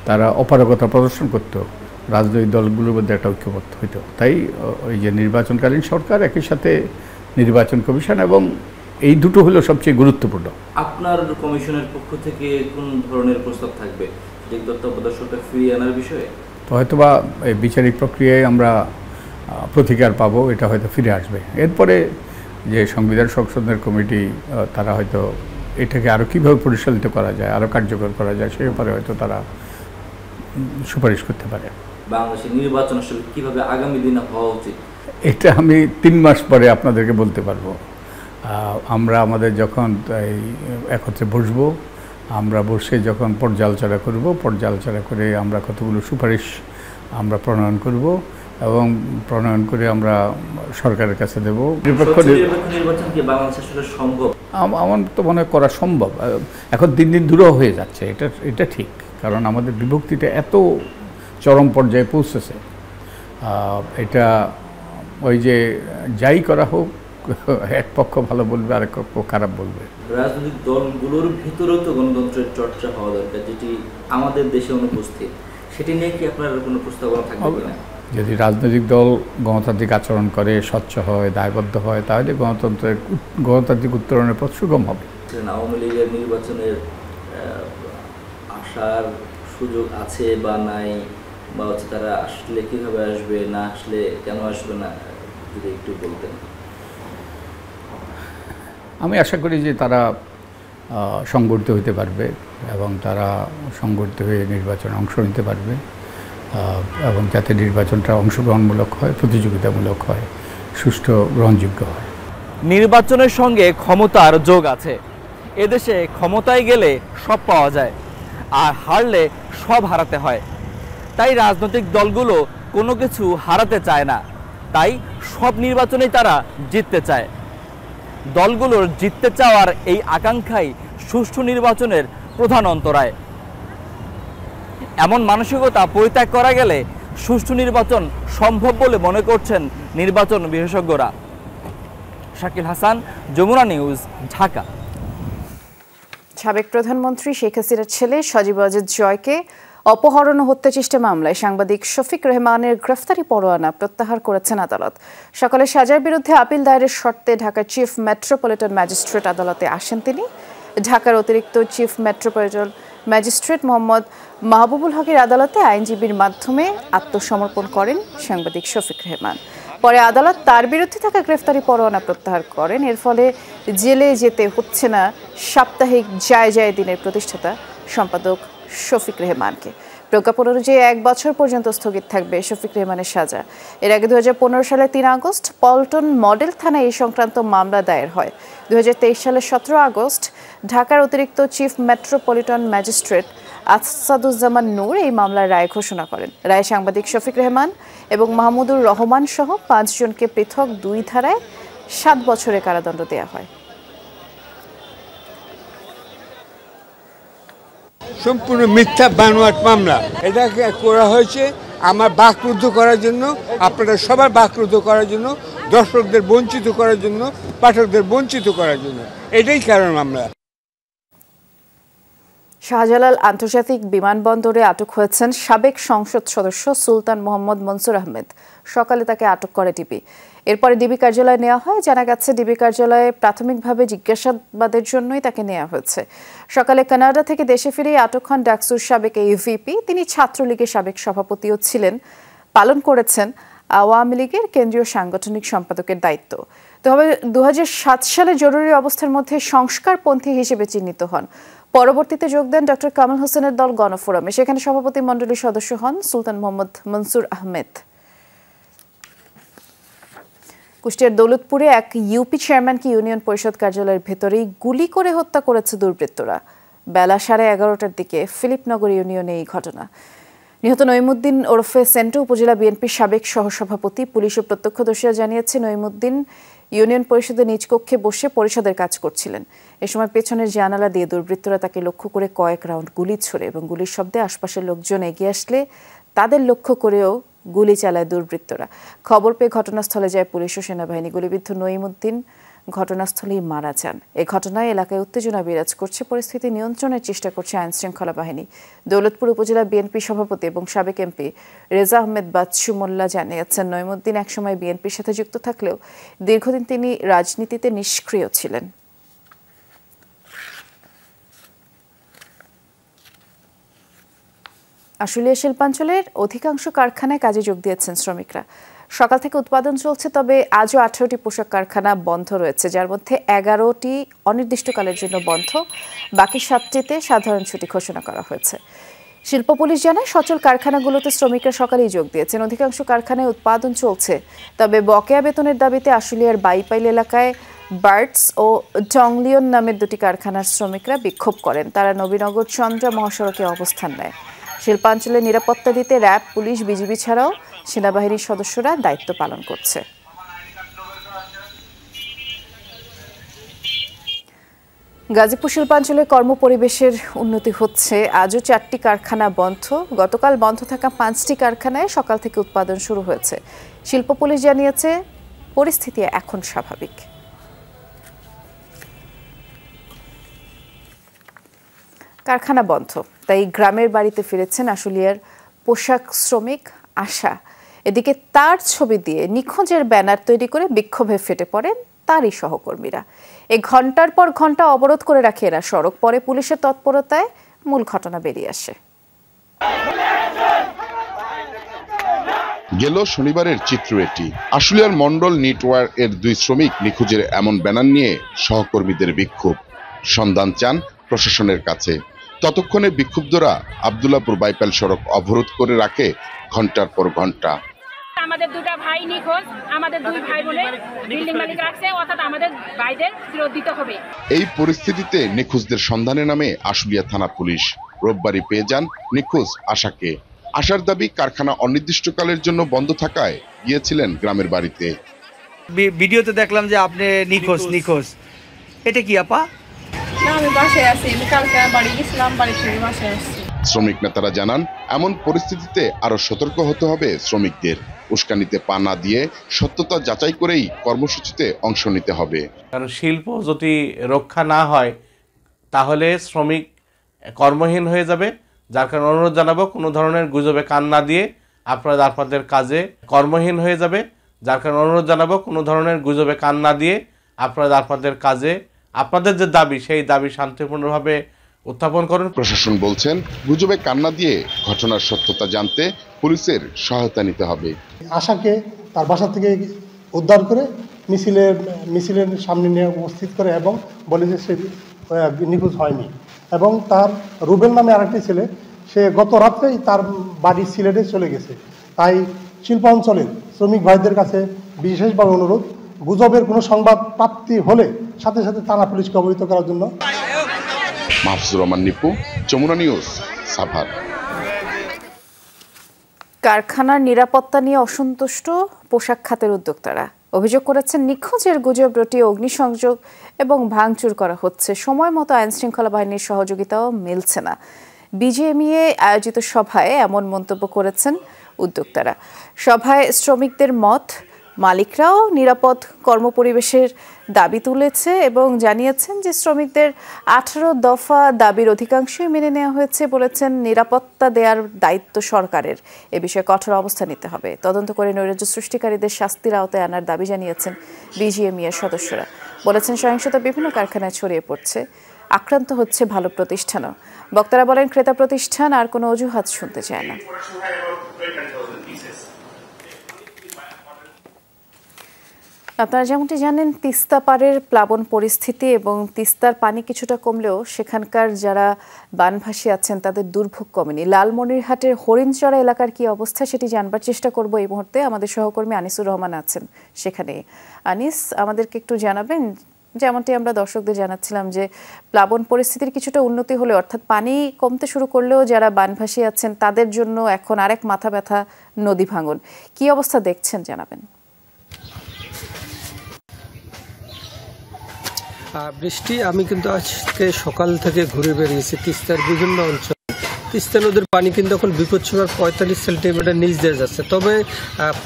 তারা অপারগতা প্রদর্শন করত, রাজনৈতিক দলগুলোর মধ্যে একটা ঐক্যবদ্ধ হইতো। তাই ওই যে নির্বাচনকালীন সরকার, একই সাথে নির্বাচন কমিশন, এবং এই দুটো হলো সবচেয়ে গুরুত্বপূর্ণ। আপনার কমিশনের পক্ষ থেকে কোন ধরনের প্রস্তাব থাকবে তত্ত্বাবধায়ক সরকার ফিরিয়ে আনার বিষয়ে? হয়তোবা এই বিচারিক প্রক্রিয়ায় আমরা প্রতিকার পাবো, এটা হয়তো ফিরে আসবে। এরপরে যে সংবিধান সংশোধনের কমিটি, তারা হয়তো এটাকে আরও কীভাবে পরিচালিত করা যায়, আরও কার্যকর করা যায়, সে ব্যাপারে হয়তো তারা সুপারিশ করতে পারে। বাংলাদেশের নির্বাচন আসলে কিভাবে আগামী দিনে হওয়া উচিত, এটা আমি 3 মাস পরে আপনাদেরকে বলতে পারবো। আমরা আমাদের যখন এই একত্রে বসবো, আমরা বসে যখন পর্যালোচনা করব, পর্যালোচনা করে আমরা কতগুলো সুপারিশ আমরা প্রণয়ন করব এবং প্রণয়ন করে আমরা সরকারের কাছে দেব। নিরপেক্ষ নির্বাচন কি বাংলাদেশে আসলে সম্ভব? আমার তো মনে হয় করা সম্ভব। এখন দিন দিন দূরও হয়ে যাচ্ছে, এটা ঠিক, কারণ আমাদের বিভক্তিটা এত চরম পর্যায়ে পৌঁছেছে। এটা ওই যে যাই করা হোক, এক পক্ষ ভালো বলবে, আরেক পক্ষ খারাপ বলবে। রাজনৈতিক দলগুলোর ভিতরেও তো গণতন্ত্রের চর্চা হওয়া দরকার, যেটি আমাদের দেশে অনুপস্থিত। সেটি নিয়ে কি আপনার কোনো প্রস্তাবনা থাকবে কিনা? যদি রাজনৈতিক দল গণতান্ত্রিক আচরণ করে, স্বচ্ছ হয়, দায়বদ্ধ হয়, তাহলে গণতান্ত্রিক উত্তরণের পথ সুগম হবে। আওয়ামী লীগের নির্বাচনের আসার সুযোগ আছে বা নাই, বা হচ্ছে তারা আসলে কীভাবে আসবে, না আসলে কেন আসবে না, যদি একটু বলতেন। আমি আশা করি যে তারা সংগঠিত হতে পারবে এবং তারা সংগঠিত হয়ে নির্বাচনে অংশ নিতে পারবে, এবং যাতে নির্বাচনটা অংশগ্রহণমূলক হয়, প্রতিযোগিতামূলক হয়, সুষ্ঠু গ্রহণযোগ্য হয়। নির্বাচনের সঙ্গে ক্ষমতার যোগ আছে। এদেশে ক্ষমতায় গেলে সব পাওয়া যায়, আর হারলে সব হারাতে হয়। তাই রাজনৈতিক দলগুলো কোনো কিছু হারাতে চায় না, তাই সব নির্বাচনেই তারা জিততে চায়। দলগুলোর জিততে চাওয়ার এই আকাঙ্ক্ষাই সুষ্ঠু নির্বাচনের প্রধান অন্তরায়। এমন মানসিকতা পরিত্যাগ করা গেলে সুষ্ঠু নির্বাচন সম্ভব বলে মনে করছেন নির্বাচন বিশেষজ্ঞরা। শাকিল হাসান, যমুনা নিউজ, ঢাকা। সাবেক প্রধানমন্ত্রী শেখ হাসিনার ছেলে সজীব ওয়াজেদ জয়কে অপহরণ ও হত্যা চেষ্টা মামলায় সাংবাদিক শফিক রেহমানের গ্রেফতারি পরোয়ানা প্রত্যাহার করেছেন আদালত। সকালে সাজার বিরুদ্ধে আপিল দায়েরের শর্তে ঢাকার চিফ মেট্রোপলিটন ম্যাজিস্ট্রেট আদালতে আসেন তিনি। ঢাকার অতিরিক্ত chief metropolitan magistrate Mohammad Mahbubul হকের আদালতে আইনজীবীর মাধ্যমে আত্মসমর্পণ করেন সাংবাদিক শফিক রেহমান। পরে আদালত তার বিরুদ্ধে থাকা গ্রেফতারি পরোয়ানা প্রত্যাহার করেন। এর ফলে জেলে যেতে হচ্ছে না সাপ্তাহিক যায় দিনের প্রতিষ্ঠাতা সম্পাদক শফিক রেহমানকে। প্রজ্ঞাপন অনুযায়ী 1 বছর পর্যন্ত স্থগিত থাকবে শফিক রেহমানের সাজা। এর আগে 2015 সালের 3 আগস্ট পল্টন মডেল থানায় এই সংক্রান্ত মামলা দায়ের হয়। 2023 সালের 17 আগস্ট ঢাকার অতিরিক্ত chief metropolitan magistrate Asaduzzaman Noor এই মামলার রায় ঘোষণা করেন। রায়ে সাংবাদিক শফিক রেহমান এবং মাহমুদুর রহমান সহ 5 জনকে পৃথক 2 ধারায় 7 বছরের কারাদণ্ড দেওয়া হয়। সম্পূর্ণ মিথ্যা বানোয়াট মামলা। এটাকে করা হয়েছে আমার বাকরুদ্ধ করার জন্য, আপনাদের সবার বাকরুদ্ধ করার জন্য, দর্শকদের বঞ্চিত করার জন্য, পাঠকদের বঞ্চিত করার জন্য। এটাই কারণ মামলা। শাহজালাল আন্তর্জাতিক বিমানবন্দরে আটক হয়েছেন সাবেক সংসদ সদস্য সুলতান মোহাম্মদ মনসুর আহমেদ। সকালে তাকে আটক করে ডিবি। এরপরে ডিবি কার্যালয়ে নেওয়া হয়। জানা গেছে ডিবি কার্যালয়ে প্রাথমিকভাবে জিজ্ঞাসাবাদের জন্যই তাকে নেওয়া হয়েছে। সকালে কানাডা থেকে দেশে ফিরে আটক হন ডাকসুর সাবেক ইউভিপি। তিনি ছাত্রলীগের সাবেক সভাপতিও ছিলেন, পালন করেছেন আওয়ামী লীগের কেন্দ্রীয় সাংগঠনিক সম্পাদকের দায়িত্ব। তবে 2007 সালে জরুরি অবস্থার মধ্যে সংস্কারপন্থী হিসেবে চিহ্নিত হন। পরবর্তীতে যোগ দেন ডক্টর কামাল হোসেনের দল গণফোরামে। সেখানে সভাপতি মণ্ডলীর সদস্য হন সুলতান মোহাম্মদ মনসুর আহমেদ। কুষ্টিয়ার দৌলতপুরে এক ইউপি চেয়ারম্যানকে ইউনিয়ন পরিষদ কার্যালয়ের ভেতরেই গুলি করে হত্যা করেছে দুর্বৃত্তরা। বেলা 11:30টার দিকে ফিলিপনগর ইউনিয়নে এই ঘটনা। নিহত নইমুদ্দিন ওরফে সেন্টু উপজেলা বিএনপির সাবেক সহসভাপতি। পুলিশ ও প্রত্যক্ষদর্শীরা জানিয়েছে নইমুদ্দিন ইউনিয়ন পরিষদের নিজ কক্ষে বসে পরিষদের কাজ করছিলেন। এ সময় পেছনের জানালা দিয়ে দুর্বৃত্তরা তাকে লক্ষ্য করে কয়েক রাউন্ড গুলি ছোড়ে এবং গুলির শব্দে আশপাশের লোকজন এগিয়ে আসলে তাদের লক্ষ্য করেও গুলি চালায় দুর্বৃত্তরা। খবর পেয়ে ঘটনাস্থলে যায় পুলিশ ও সেনাবাহিনী। গুলিবিদ্ধ নইমুদ্দিন ঘটনাস্থলেই মারা যান। এই ঘটনায় এলাকায় উত্তেজনা বিরাজ করছে। পরিস্থিতি নিয়ন্ত্রণের চেষ্টা করছে আইনশৃঙ্খলা বাহিনী। দৌলতপুর উপজেলা বিএনপি সভাপতি এবং সাবেক এমপি রেজা আহমেদ বাচ্চু মোল্লা জানিয়েছেন, নইমুদ্দিন একসময় বিএনপির সাথে যুক্ত থাকলেও দীর্ঘদিন তিনি রাজনীতিতে নিষ্ক্রিয় ছিলেন। আশুলিয়া শিল্পাঞ্চলের অধিকাংশ কারখানায় কাজে যোগ দিয়েছেন শ্রমিকরা। সকাল থেকে উৎপাদন চলছে, তবে আজও 18টি পোশাক কারখানা বন্ধ রয়েছে, যার মধ্যে 11টি অনির্দিষ্টকালের জন্য বন্ধ, বাকি 7টিতে সাধারণ ছুটি ঘোষণা করা হয়েছে। শিল্প পুলিশ জানায় সচল কারখানাগুলোতে শ্রমিকরা সকালেই যোগ দিয়েছেন। অধিকাংশ কারখানায় উৎপাদন চলছে, তবে বকেয়া বেতনের দাবিতে আশুলিয়ার বাইপাইল এলাকায় বার্ডস ও টংলিয়ন নামের 2টি কারখানার শ্রমিকরা বিক্ষোভ করেন। তারা নবীনগর চন্দ্রা মহাসড়কে অবস্থান নেয়। শিল্পাঞ্চলে নিরাপত্তা দিতে র্যাব, পুলিশ, বিজিবি ছাড়াও সেনাবাহিনীর সদস্যরা দায়িত্ব পালন করছে। গাজীপুর শিল্পাঞ্চলে কর্মপরিবেশের উন্নতি হচ্ছে। আজও 4টি কারখানা বন্ধ। গতকাল বন্ধ থাকা 5টি কারখানায় সকাল থেকে উৎপাদন শুরু হয়েছে। শিল্প পুলিশ জানিয়েছে পরিস্থিতি এখন স্বাভাবিক। কারখানা বন্ধ, তাই গ্রামের বাড়িতে ফিরেছেন আশুলিয়ার পোশাক শ্রমিক আশা। এদিকে তার ছবি দিয়ে নিখোঁজের ব্যানার তৈরি করে বিক্ষোভে ফেটে পড়েন তারই সহকর্মীরা। এই ঘন্টার পর ঘন্টা অবরোধ করে রাখে এরা সড়ক। পরে পুলিশের তৎপরতায় মূল ঘটনা বেরিয়ে আসে। গেল শনিবারের চিত্র এটি। আশুলিয়ার মন্ডল নেটওয়ার্ক এর 2 শ্রমিক নিখোঁজের এমন ব্যানার নিয়ে সহকর্মীদের বিক্ষোভ। সন্ধান চান প্রশাসনের কাছে। ততক্ষণে বিক্ষুব্ধরা আব্দুল্লাহপুর বাইপাইল সড়ক অবরোধ করে রাখে ঘন্টার পর ঘন্টা। আমাদের 2টা ভাই নিখোঁজ, আমাদের 2 ভাই বলে বিল্ডিং মালিক রাখছে, অর্থাৎ আমাদের ভাইদের ফেরত দিতে হবে। এই পরিস্থিতিতে নিখোঁজদের সন্ধানে নামে আশুলিয়া থানা পুলিশ। রোববারই পেয়ে যান নিখোঁজ আশাকে। আশার দাবি, কারখানা অনির্দিষ্টকালের জন্য বন্ধ থাকায় গিয়েছিলেন গ্রামের বাড়িতে। ভিডিওতে দেখলাম যে আপনি নিখোঁজ। এটা কি আপা? আমি বাসায় আছি, কালকে বাড়ি গেছিলাম, বাড়ি থেকে বাসায় আসছি। শ্রমিক নেতারা জানান, এমন পরিস্থিতিতে আরো সতর্ক হতে হবে শ্রমিকদের। উস্কানিতে পা না দিয়ে সত্যতা যাচাই করেই কর্মসূচিতে অংশ নিতে হবে। কারণ শিল্প যদি রক্ষা না হয় তাহলে শ্রমিক কর্মহীন হয়ে যাবে। যার কারণে অনুরোধ জানাবো, কোনো ধরনের গুজবে কান না দিয়ে আপনারা আপনাদের কাজে কর্মহীন হয়ে যাবে। যার কারণে অনুরোধ জানাবো, কোনো ধরনের গুজবে কান না দিয়ে আপনারা আপনাদের কাজে আপনাদের যে দাবি সেই দাবি শান্তিপূর্ণভাবে উত্থাপন করুন। প্রশাসন বলছেন, গুজবে কান্না দিয়ে ঘটনার সত্যতা জানতে পুলিশের সহায়তা নিতে হবে। আশাকে তার বাসা থেকে উদ্ধার করে মিছিলের সামনে নিয়ে উপস্থিত করে এবং বলে যে সে নিখোঁজ হয়নি। এবং তার রুবেল নামে আরেকটি ছেলে, সে গত রাত্রেই তার বাড়ি সিলেটে চলে গেছে। তাই শিল্পাঞ্চলের শ্রমিক ভাইদের কাছে বিশেষভাবে অনুরোধ, গুজবের কোনো সংবাদ প্রাপ্তি হলে সাথে সাথে থানা পুলিশকে অবহিত করার জন্য। মাহফুজুর রহমান নিপু, যমুনা নিউজ, সাভার। কারখানার নিরাপত্তা নিয়ে অসন্তুষ্ট পোশাক খাতের উদ্যোক্তারা অভিযোগ করেছেন, নিখোঁজের গুজব রটিয়ে অগ্নিসংযোগ এবং ভাঙচুর করা হচ্ছে। সময় মতো আইন শৃঙ্খলা বাহিনীর সহযোগিতাও মিলছে না। বিজিএমইএ আয়োজিত সভায় এমন মন্তব্য করেছেন উদ্যোক্তারা। সভায় শ্রমিকদের মত, মালিকরাও নিরাপদ কর্মপরিবেশের দাবি তুলেছে এবং জানিয়েছেন যে শ্রমিকদের 18 দফা দাবির অধিকাংশই মেনে নেওয়া হয়েছে। বলেছেন, নিরাপত্তা দেওয়ার দায়িত্ব সরকারের, এ বিষয়ে কঠোর অবস্থান নিতে হবে। তদন্ত করে নৈরাজ্য সৃষ্টিকারীদের শাস্তির আওতায় আনার দাবি জানিয়েছেন বিজিএমইএর সদস্যরা। বলেছেন, সহিংসতা বিভিন্ন কারখানায় ছড়িয়ে পড়ছে, আক্রান্ত হচ্ছে ভালো প্রতিষ্ঠানও। বক্তারা বলেন, ক্রেতা প্রতিষ্ঠান আর কোনো অজুহাত শুনতে চায় না। আপনারা যেমনটি জানেন, তিস্তা পাড়ের প্লাবন পরিস্থিতি এবং তিস্তার পানি কিছুটা কমলেও সেখানকার যারা বানভাসী আছেন তাদের দুর্ভোগ কমেনি। লালমনিরহাটের হরিণচড়া এলাকার কি অবস্থা সেটি জানবার চেষ্টা করব এই মুহূর্তে। আমাদের সহকর্মী আনিসুর রহমান আছেন সেখানে। আনিস, আমাদেরকে একটু জানাবেন, যেমনটি আমরা দর্শকদের জানাচ্ছিলাম যে প্লাবন পরিস্থিতির কিছুটা উন্নতি হলে, অর্থাৎ পানি কমতে শুরু করলেও যারা বানভাসী আছেন তাদের জন্য এখন আরেক মাথা ব্যথা নদী ভাঙন। কি অবস্থা দেখছেন জানাবেন। বৃষ্টি, আমি কিন্তু আজকে সকাল থেকে ঘুরে বেরিয়েছি তিস্তার বিভিন্ন অঞ্চল। তিস্তা নদীর পানি কিন্তু এখন বিপদসীমার 45 সেন্টিমিটার নিচ দিয়ে যাচ্ছে। তবে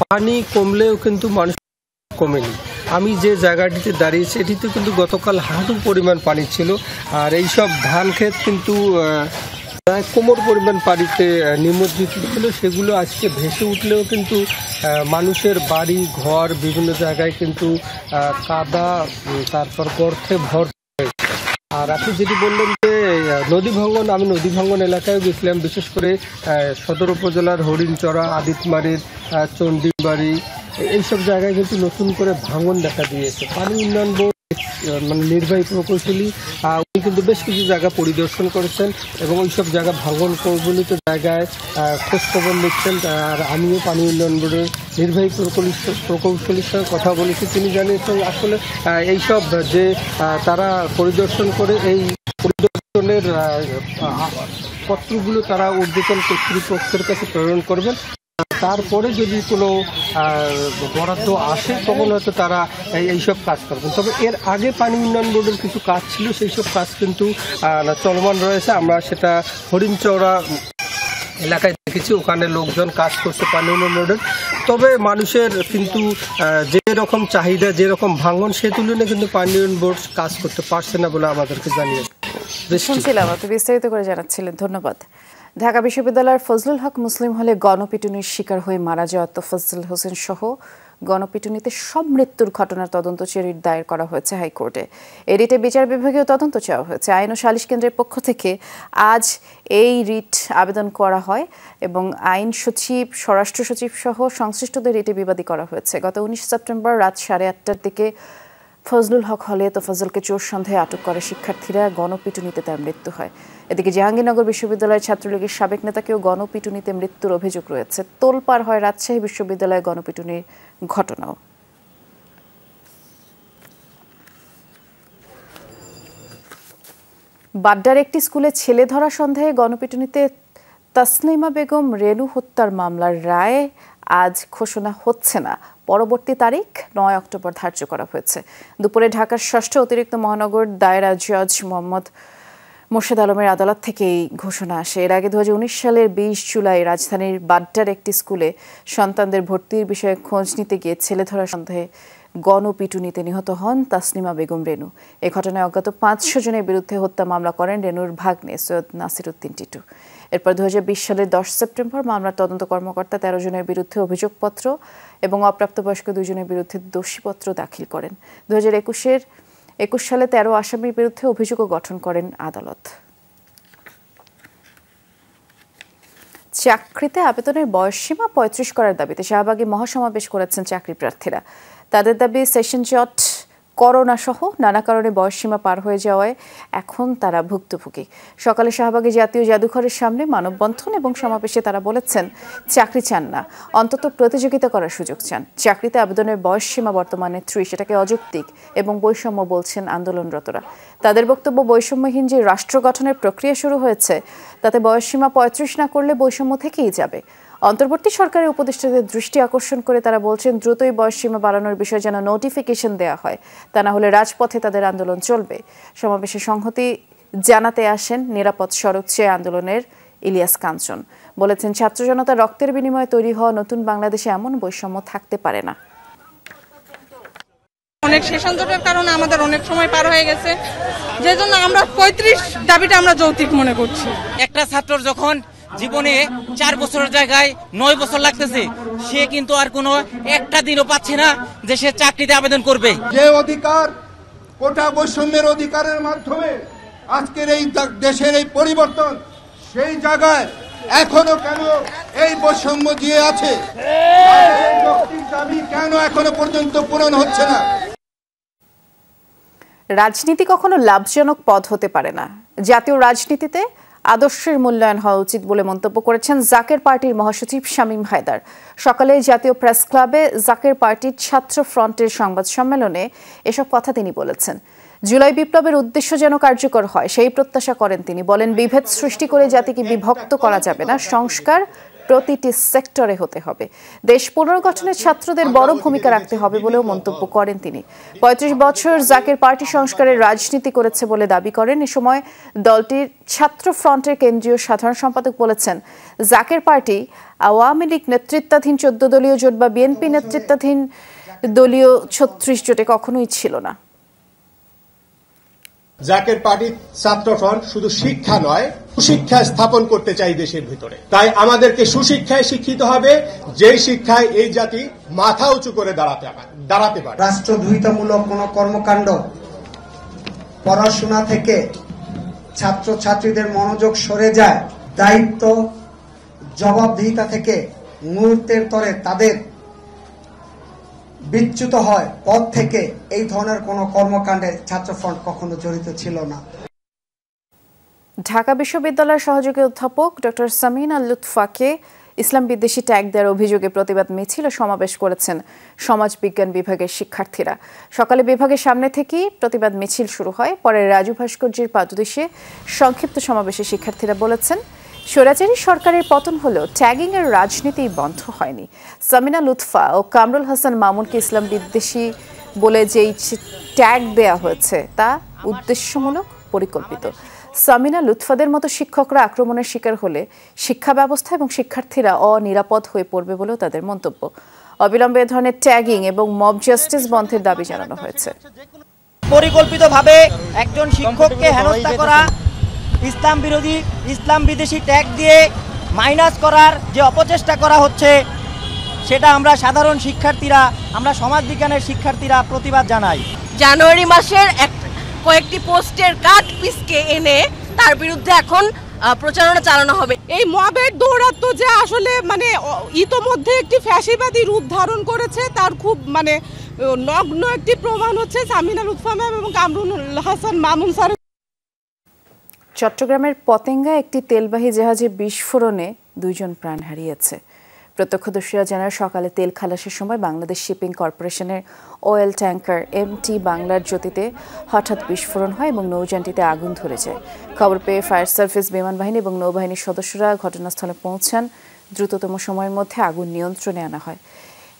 পানি কমলেও কিন্তু মানুষ কমেনি। আমি যে জায়গাটিতে দাঁড়িয়েছি এটিতে কিন্তু গতকাল হাঁটু পরিমাণ পানি ছিল। আর এইসব ধান ক্ষেত কিন্তু প্রায় কোমর পরিমাণ পানিতে নিমজ্জিত ছিল। সেগুলো আজকে ভেসে উঠলেও কিন্তু মানুষের বাড়ি ঘর বিভিন্ন জায়গায় কিন্তু কাদা, তারপর গর্তে ভর্তি হয়েছে। আর আপনি যেটি বললেন যে নদী ভাঙ্গন, আমি নদী ভাঙ্গন এলাকায় গেছিলাম, বিশেষ করে সদর উপজেলার হরিণচড়া, আদিতমারির, চণ্ডীবাড়ি, এইসব জায়গায় কিন্তু নতুন করে ভাঙন দেখা দিয়েছে। পানি উন্নয়ন বোর্ড মানে নির্বাহী প্রকৌশলী উনি কিন্তু বেশ কিছু জায়গা পরিদর্শন করেছেন এবং ওইসব জায়গা ভাঙন কবলিত জায়গায় খোঁজখবর নিচ্ছেন। আর আমিও পানি উন্নয়ন বোর্ডের নির্বাহী প্রকৌশলীর সঙ্গে কথা বলেছি। তিনি জানিয়েছেন আসলে এইসব যে তারা পরিদর্শন করে এই পরিদর্শনের পত্রগুলো তারা ঊর্ধ্বতন কর্তৃপক্ষের কাছে প্রেরণ করবেন। তারপরে যদি কোনো বরাদ্দ আসে তখন হয়তো তারা এইসব কাজ করবেন। তবে এর আগে পানি উন্নয়ন বোর্ডের কিছু কাজ ছিল, সেই সব কাজ কিন্তু চলমান রয়েছে। আমরা সেটা হরিণচৌড়া এলাকায় দেখেছি, ওখানে লোকজন কাজ করছে পানি উন্নয়ন বোর্ডের। তবে মানুষের কিন্তু যেরকম চাহিদা, যেরকম ভাঙন, সে তুলনায় কিন্তু পানি উন্নয়ন বোর্ড কাজ করতে পারছে না বলে আমাদেরকে জানিয়েছে। শুনছিলাম, আপনি বিস্তারিত করে জানাচ্ছিলেন, ধন্যবাদ। ঢাকা বিশ্ববিদ্যালয়ের ফজলুল হক মুসলিম হলে গণপিটুনির শিকার হয়ে মারা যাওয়া তোফাজ্জল হোসেন সহ গণপিটুনিতে সব মৃত্যুর ঘটনার তদন্ত চেয়ে রিট দায়ের করা হয়েছে হাইকোর্টে। এই রিটে বিচার বিভাগীয় তদন্ত চাওয়া হয়েছে। আইন ও সালিশ কেন্দ্রের পক্ষ থেকে আজ এই রিট আবেদন করা হয় এবং আইন সচিব, স্বরাষ্ট্র সচিব সহ সংশ্লিষ্টদের রিটে বিবাদী করা হয়েছে। গত 19 সেপ্টেম্বর রাত 8:30টার দিকে ফজলুল হক হলে তোফাজ্জলকে চোর সন্দেহে আটক করে শিক্ষার্থীরা। গণপিটুনিতে তার মৃত্যু হয়। এদিকে জাহাঙ্গীরনগর বিশ্ববিদ্যালয়ের ছাত্রলীগের সাবেক নেতাকেও গণপিটুনিতে মৃত্যুর অভিযোগ রয়েছে। তোলপাড় হয় রাজশাহী বিশ্ববিদ্যালয়ে গণপিটুনির ঘটনাও। বাড্ডার একটি স্কুলে ছেলে ধরা সন্দেহে গণপিটুনিতে তাসলিমা বেগম রেনু হত্যার মামলার রায় আজ ঘোষণা হচ্ছে না। পরবর্তী তারিখ 9 অক্টোবর ধার্য করা হয়েছে। দুপুরে ঢাকার 6ষ্ঠ অতিরিক্ত মহানগর দায়রা জজ মোহাম্মদ মোর্শেদ আলমের আদালত থেকে এই ঘোষণা আসে। এর আগে 2019 সালের 20 জুলাই রাজধানীর বাড্ডার একটি স্কুলে সন্তানদের ভর্তির বিষয়ে খোঁজ নিতে গিয়ে ছেলে ধরা সন্দেহে গণপিটুনিতে নিহত হন তাসলিমা বেগম রেনু। এ ঘটনায় অজ্ঞাত 500 জনের বিরুদ্ধে হত্যা মামলা করেন রেনুর ভাগ্নে সৈয়দ নাসির উদ্দিন টিটু। এরপর 2020 সালের 10 সেপ্টেম্বর মামলার তদন্ত কর্মকর্তা 13 জনের বিরুদ্ধে অভিযোগপত্র এবং অপ্রাপ্তবয়স্ক 2 জনের বিরুদ্ধে দোষীপত্র দাখিল করেন। 2021 সালে 13 আসামির বিরুদ্ধে অভিযোগও গঠন করেন আদালত। চাকরিতে আবেদনের বয়সসীমা 35 করার দাবিতে শাহবাগে মহাসমাবেশ করেছেন চাকরি প্রার্থীরা। তাদের দাবি সেশন জট, করোনা সহ নানা কারণে বয়সসীমা পার হয়ে যাওয়ায় এখন তারা ভুক্তভোগী। সকালে শাহবাগে জাতীয় জাদুঘরের সামনে মানববন্ধন এবং সমাবেশে তারা বলেছেন চাকরি চান না, অন্তত প্রতিযোগিতা করার সুযোগ চান। চাকরিতে আবেদনের বয়সসীমা বর্তমানে 30, এটাকে অযৌক্তিক এবং বৈষম্য বলছেন আন্দোলনরতরা। তাদের বক্তব্য, বৈষম্যহীন যে রাষ্ট্র গঠনের প্রক্রিয়া শুরু হয়েছে তাতে বয়সসীমা 35 না করলে বৈষম্য থেকেই যাবে। অন্তর্বর্তী সরকারের উপদেষ্টাদের দৃষ্টি আকর্ষণ করে তারা বলছেন দ্রুতই বয়সসীমা বাড়ানোর বিষয়ে যেন নোটিফিকেশন দেওয়া হয়, তা না হলে রাজপথে তাদের আন্দোলন চলবে। সমাবেশে সংহতি জানাতে আসেন নিরাপদ সড়ক চেয়ে আন্দোলনের ইলিয়াস কাঞ্চন। বলেছেন ছাত্র জনতার রক্তের বিনিময়ে তৈরি হওয়া নতুন বাংলাদেশে এমন বৈষম্য থাকতে পারে না। অনেক সেশন জটের কারণে আমাদের অনেক সময় পার হয়ে গেছে, যে জন্য আমরা 35 দাবিটা আমরা যৌক্তিক মনে করছি। একটা ছাত্র যখন জীবনে 4 বছরের জায়গায় 9 বছর লাগতেছে, সে কিন্তু আর কোনো একটা দিনও পাচ্ছে না যে সে চাকরিতে আবেদন করবে। যে অধিকার কোটা বৈষম্যের অধিকারের মাধ্যমে আজকের এই দেশের এই পরিবর্তন, সেই জায়গায় এখনো কেন এই বৈষম্য দিয়ে আছে? দাবি কেন এখনো পর্যন্ত পূরণ হচ্ছে না? রাজনীতি কখনো লাভজনক পথ হতে পারে না। জাতীয় রাজনীতিতে আদর্শের মূল্যায়ন হওয়া উচিত বলে মন্তব্য করেছেন জাকের পার্টির মহাসচিব শামীম হায়দার। সকালে জাতীয় প্রেস ক্লাবে জাকের পার্টির ছাত্র ফ্রন্টের সংবাদ সম্মেলনে এসব কথা তিনি বলেছেন। জুলাই বিপ্লবের উদ্দেশ্য যেন কার্যকর হয় সেই প্রত্যাশা করেন তিনি। বলেন বিভেদ সৃষ্টি করে জাতিকে বিভক্ত করা যাবে না, সংস্কার প্রতিটি সেক্টরে হতে হবে। দেশ পুনর্গঠনে ছাত্রদের বড় ভূমিকা রাখতে হবে বলেও মন্তব্য করেন তিনি। 35 বছর জাকের পার্টি সংস্কারের রাজনীতি করেছে বলে দাবি করেন। এ সময় দলটির ছাত্র ফ্রন্টের কেন্দ্রীয় সাধারণ সম্পাদক বলেছেন জাকের পার্টি আওয়ামী লীগ নেতৃত্বাধীন 14 দলীয় জোট বা বিএনপি নেতৃত্বাধীন দলীয় 36 জোটে কখনোই ছিল না। জাকের পার্টির ছাত্র ফ্রন্ট শুধু শিক্ষা নয়, সুশিক্ষা স্থাপন করতে চাই দেশের ভিতরে। তাই আমাদেরকে সুশিক্ষায় শিক্ষিত হবে, যেই শিক্ষায় এই জাতি মাথা উঁচু করে দাঁড়াতে পারে। রাষ্ট্রদ্রোহিতামূলক কোন কর্মকাণ্ড, পড়াশোনা থেকে ছাত্রছাত্রীদের মনোযোগ সরে যায়, দায়িত্ব জবাবদিহিতা থেকে মুহূর্তের তরে তাদের বিচ্যুত হয় পদ থেকে, এই ধরনের কোনো কর্মকাণ্ডে ছাত্রফ্রন্ট কখনো জড়িত ছিল না। ঢাকা বিশ্ববিদ্যালয়ের সহযোগী অধ্যাপক ডক্টর সামিনা লুৎফাকে ইসলাম বিদ্বেষী ট্যাগ দেওয়ার অভিযোগে প্রতিবাদ মিছিল ও সমাবেশ করেছেন সমাজ বিজ্ঞান বিভাগের শিক্ষার্থীরা। সকালে বিভাগের সামনে থেকেই প্রতিবাদ মিছিল শুরু হয়। পরে রাজু ভাস্কর্যের পাদদেশে সংক্ষিপ্ত সমাবেশে শিক্ষার্থীরা বলেছেন, স্বৈরাচারী সরকারের পতন হলেও ট্যাগিং এর রাজনীতি বন্ধ হয়নি। সামিনা লুৎফা ও কামরুল হাসান মামুনকে ইসলাম বিদ্বেষী বলে যেই ট্যাগ দেয়া হয়েছে তা উদ্দেশ্যমূলক, পরিকল্পিত। সামিনা লুৎফাদের মতো শিক্ষকরা আক্রমণের শিকার হলে শিক্ষা ব্যবস্থা এবং শিক্ষার্থীরা অনিরাপদ হয়ে পড়বে বলেও তাদের মন্তব্য। অবিলম্বে এ ধরনের ট্যাগিং এবং মব জাস্টিস বন্ধের দাবি জানানো হয়েছে। পরিকল্পিতভাবে একজন শিক্ষককে হেনস্থা করা, ইসলাম বিরোধী, ইসলাম বিদ্বেষী ট্যাগ দিয়ে মাইনাস করার যে অপচেষ্টা করা হচ্ছে, সেটা আমরা সাধারণ শিক্ষার্থীরা, আমরা সমাজবিজ্ঞানের শিক্ষার্থীরা প্রতিবাদ জানাই। জানুয়ারি মাসের কয়েকটি পোস্টের কাট পিসকে এনে তার বিরুদ্ধে এখন প্রচারণা চালানো হবে। এই মবের দৌরাত্ম্য যে আসলে মানে ইতোমধ্যে একটি ফ্যাসিবাদী রূপ ধারণ করেছে, তার খুব মানে নগ্ন একটি প্রমাণ হচ্ছে সামিনা লুৎফা ম্যাম এবং কামরুল হাসান মামুন স্যার। চট্টগ্রামের পতেঙ্গা একটি তেলবাহী জাহাজে বিস্ফোরণে 2 জন প্রাণ হারিয়েছে। প্রত্যক্ষদর্শীরা জানায়, সকালে তেল খালাসের সময় বাংলাদেশ শিপিং কর্পোরেশনের অয়েল ট্যাঙ্কার এমটি বাংলার জ্যোতিতে হঠাৎ বিস্ফোরণ হয় এবং নৌযানটিতে আগুন ধরে যায়। খবর পেয়ে ফায়ার সার্ভিস, বিমান বাহিনী এবং নৌবাহিনীর সদস্যরা ঘটনাস্থলে পৌঁছান। দ্রুততম সময়ের মধ্যে আগুন নিয়ন্ত্রণে আনা হয়।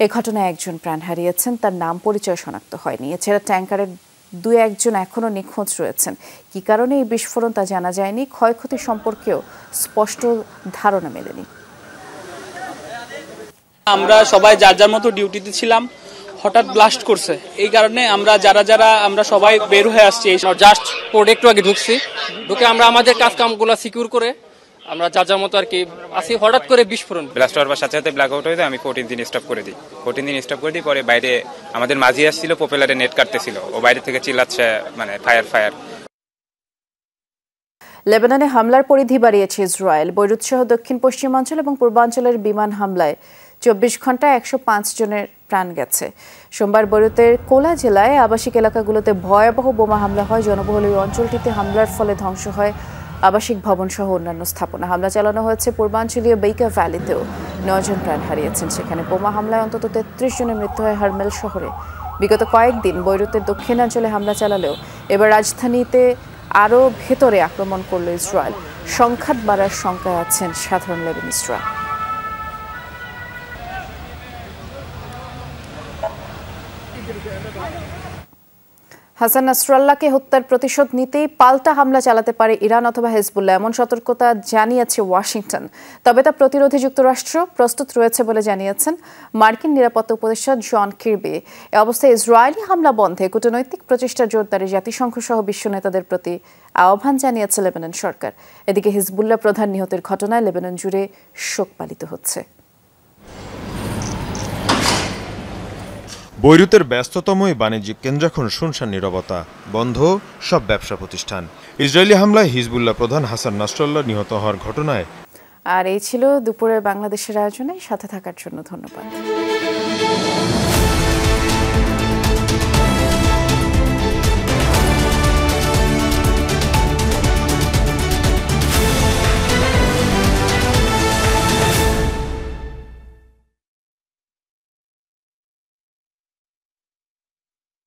এ ঘটনায় 1 জন প্রাণ হারিয়েছেন, তার নাম পরিচয় শনাক্ত হয়নি। এছাড়া ট্যাঙ্কারের 2-1 জন এখনও নিখোঁজ রয়েছেন। কী কারণে এই বিস্ফোরণ তা জানা যায়নি। ক্ষয়ক্ষতি সম্পর্কেও স্পষ্ট ধারণা মেলেনি। আমরা সবাই যার যার মতো ডিউটিতে ছিলাম, হঠাৎ ব্লাস্ট করছে। এই কারণে আমরা যারা আমরা সবাই বের হয়ে আসছি। জাস্ট পোর্টে একটু আগে ঢুকে আমরা আমাদের কাজ কামগুলো সিকিউর করে আমরা যার যার মতো আর কি আসি, হঠাৎ করে বিস্ফোরণ। ব্লাস্ট হওয়ার সাথে সাথে ব্ল্যাক আউট হয়ে যায়। আমি 14 দিন স্টপ করে দিই। 14 দিন স্টপ করে দিই। পরে বাইরে আমাদের মাঝি আসছিল, পপুলারে নেট কাটতেছিল। ও বাইরে থেকে চিল্লাচ্ছে, মানে ফায়ার। লেবাননে হামলার পরিধি বাড়িয়েছে ইসরায়েল। বৈরুত সহ দক্ষিণ পশ্চিমাঞ্চল এবং পূর্বাঞ্চলের বিমান হামলায় 24 ঘন্টায় 105 জনের প্রাণ গেছে। সোমবার বৈরুতের কোলা জেলায় আবাসিক এলাকাগুলোতে ভয়াবহ বোমা হামলা হয়। জনবহুল এই অঞ্চলটিতে হামলার ফলে ধ্বংস হয় আবাসিক ভবন সহ অন্যান্য স্থাপনা। হামলা চালানো হয়েছে পূর্বাঞ্চলীয় বেইকা ভ্যালিতেও। 9 জন প্রাণ হারিয়েছেন সেখানে। বোমা হামলায় অন্তত 33 জনের মৃত্যু হয় হারমেল শহরে। বিগত কয়েকদিন বৈরুতের দক্ষিণাঞ্চলে হামলা চালালেও এবার রাজধানীতে আরও ভেতরে আক্রমণ করল ইসরায়েল। সংঘাত বাড়ার শঙ্কায় আছেন সাধারণ লেবানিজরা। হাসান নাসরাল্লাহকে হত্যার প্রতিশোধ নিতেই পাল্টা হামলা চালাতে পারে ইরান অথবা হেজবুল্লাহ, এমন সতর্কতা জানিয়েছে ওয়াশিংটন। তবে তা প্রতিরোধে যুক্তরাষ্ট্র প্রস্তুত রয়েছে বলে জানিয়েছেন মার্কিন নিরাপত্তা উপদেষ্টা জন কির্বি। এ অবস্থায় ইসরায়েলি হামলা বন্ধে কূটনৈতিক প্রচেষ্টা জোরদারে জাতিসংঘ সহ বিশ্ব নেতাদের প্রতি আহ্বান জানিয়েছে লেবানন সরকার। এদিকে হিজবুল্লাহ প্রধান নিহতের ঘটনায় লেবানন জুড়ে শোক পালিত হচ্ছে। বৈরুতের ব্যস্ততম এই বাণিজ্যিক কেন্দ্র এখন শুনশান নীরবতা, বন্ধ সব ব্যবসা প্রতিষ্ঠান। ইসরায়েলি হামলায় হিজবুল্লাহ প্রধান হাসান নাসরাল্লাহ নিহত হওয়ার ঘটনায়। আর এই ছিল দুপুরে বাংলাদেশের আয়োজনে। সাথে থাকার জন্য ধন্যবাদ।